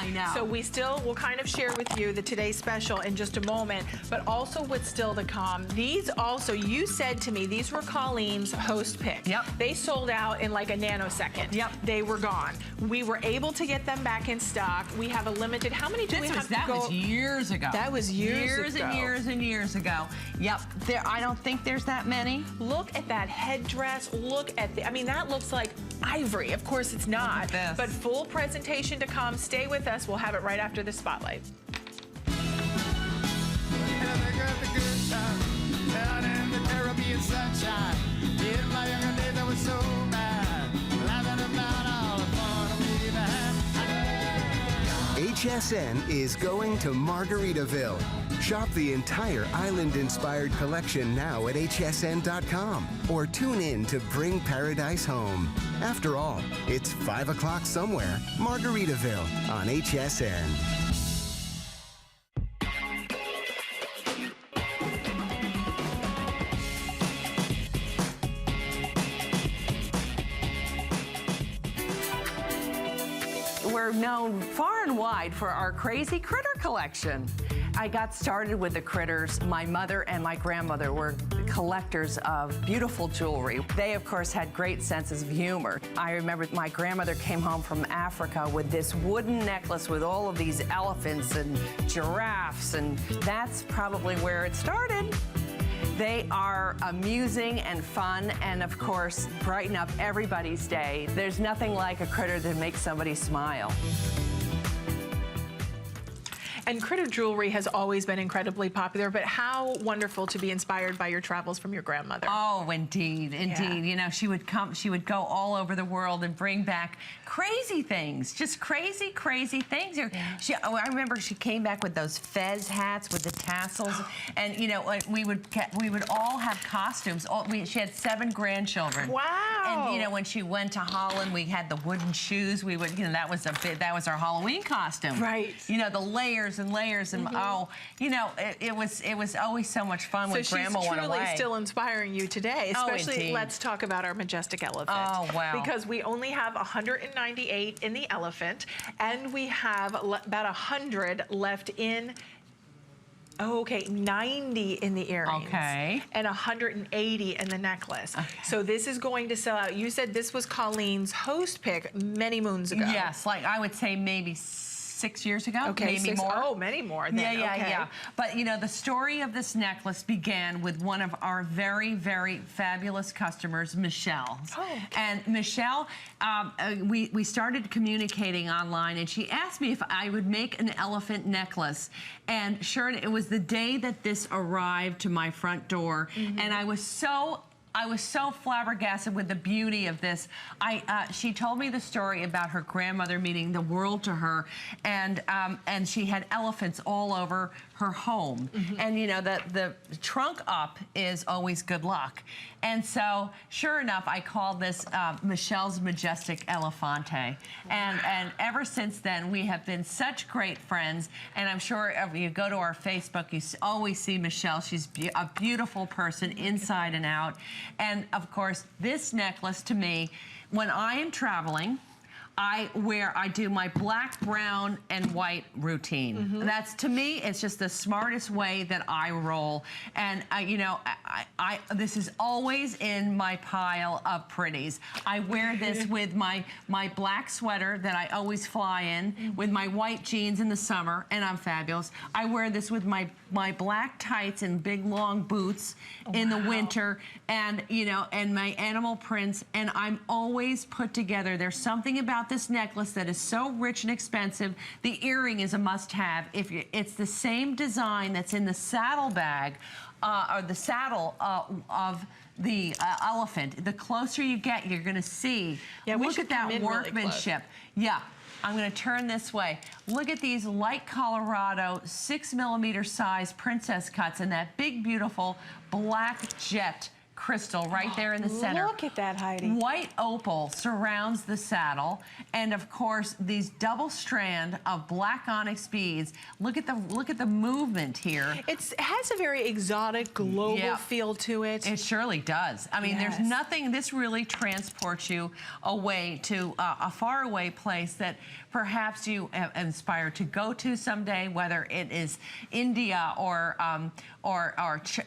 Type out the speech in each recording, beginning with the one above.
I know. So we still will kind of share with you the today's special in just a moment, but also what's still to come. These also, you said to me, these were Colleen's host pick. Yep. They sold out in like a nanosecond. Yep. They were gone. We were able to get them back in stock. We have a limited, how many do we have to go? That was years ago. That was years ago. And years and years ago. Yep, I don't think there's that many. Look at that headdress. Look at the, I mean, that looks like ivory. Of course it's not. But full presentation to come. Stay with us. We'll have it right after the spotlight. HSN is going to Margaritaville. Shop the entire island-inspired collection now at hsn.com or tune in to bring paradise home. After all, it's 5 o'clock somewhere. Margaritaville on HSN. We're known far and wide for our crazy critter collection. I got started with the critters. My mother and my grandmother were collectors of beautiful jewelry. They, of course, had great senses of humor. I remember my grandmother came home from Africa with this wooden necklace with all of these elephants and giraffes, and that's probably where it started. They are amusing and fun and, of course, brighten up everybody's day. There's nothing like a critter that makes somebody smile. And critter jewelry has always been incredibly popular, but how wonderful to be inspired by your travels from your grandmother. Oh, indeed, indeed. Yeah. You know, she would go all over the world and bring back crazy things, just crazy, crazy things. Yeah. I remember she came back with those fez hats with the tassels, and you know, we would all have costumes. She had 7 grandchildren. Wow! And you know, when she went to Holland, we had the wooden shoes. We would, you know, that was our Halloween costume. Right. You know, the layers and layers, and oh, you know, it was always so much fun when Grandma went away. So she's truly still inspiring you today, especially. Oh, let's talk about our Majestic Elephant. Oh, wow. Because we only have 198 in the Elephant, and we have about 100 left in. Oh, okay, 90 in the earrings. Okay. And 180 in the necklace. Okay. So this is going to sell out. You said this was Colleen's host pick many moons ago. Yes, like I would say maybe 6 years ago, okay, maybe more. Oh, many more then. Yeah. But you know, the story of this necklace began with one of our very, very fabulous customers, Michelle. Oh, okay. And Michelle, we started communicating online, and she asked me if I would make an elephant necklace. And sure, it was the day that this arrived to my front door, and I was so flabbergasted with the beauty of this. She told me the story about her grandmother meaning the world to her, and she had elephants all over her home. And you know, the trunk up is always good luck. And so, sure enough, I called this Michelle's Majestic Elephante. And ever since then, we have been such great friends. And I'm sure if you go to our Facebook, you always see Michelle. She's a beautiful person inside and out. And of course, this necklace to me, when I am traveling, I do my black, brown, and white routine. That's, to me, it's just the smartest way that I roll. And you know, this is always in my pile of pretties. I wear this with my black sweater that I always fly in, with my white jeans in the summer, and I'm fabulous. I wear this with my black tights and big long boots in the winter, and you know, and my animal prints, and I'm always put together. There's something about this necklace that is so rich and expensive. The earring is a must-have. It's the same design that's in the saddle bag, or the saddle of the elephant. The closer you get, you're going to see. Yeah, look at that workmanship. Really, yeah. I'm going to turn this way. Look at these light Colorado 6mm size princess cuts and that big, beautiful black jet crystal right there in the center. Look at that, Heidi. White opal surrounds the saddle, and of course these double strand of black onyx beads. Look at the movement here. It has a very exotic, global feel to it. It surely does. I mean, there's nothing. This really transports you away to a faraway place that perhaps you inspire to go to someday, whether it is India or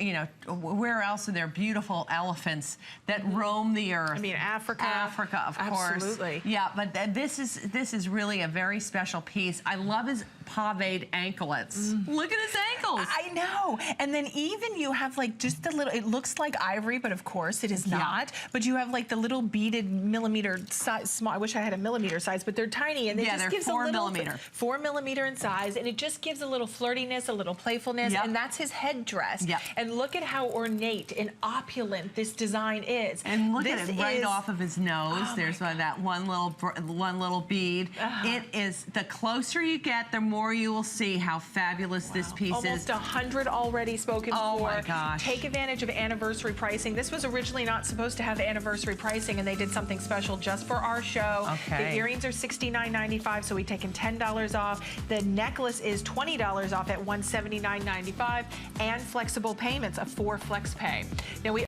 you know, where else are there beautiful elephants that roam the earth? I mean, Africa. Africa, of course. Absolutely. Yeah, but this is really a very special piece. I love his paved anklets. Look at his ankles. I know. And then even you have like just a little, it looks like ivory, but of course it is not. But you have like the little beaded millimeter size, small, I wish I had a millimeter size, but they're tiny. And it just gives 4 a little, millimeter. 4 millimeter in size. And it just gives a little flirtiness, a little playfulness. And that's his headdress. And look at how ornate and opulent this design is. And look at it right off of his nose. There's that one little bead. It is, the closer you get, the more you will see how fabulous this piece is. Almost 100 already spoken for. Oh my gosh. Take advantage of anniversary pricing. This was originally not supposed to have anniversary pricing, and they did something special just for our show. Okay. The earrings are $69.95, so we've taken $10 off. The necklace is $20 off at $179.95, and flexible payments of 4 flex pay. Now we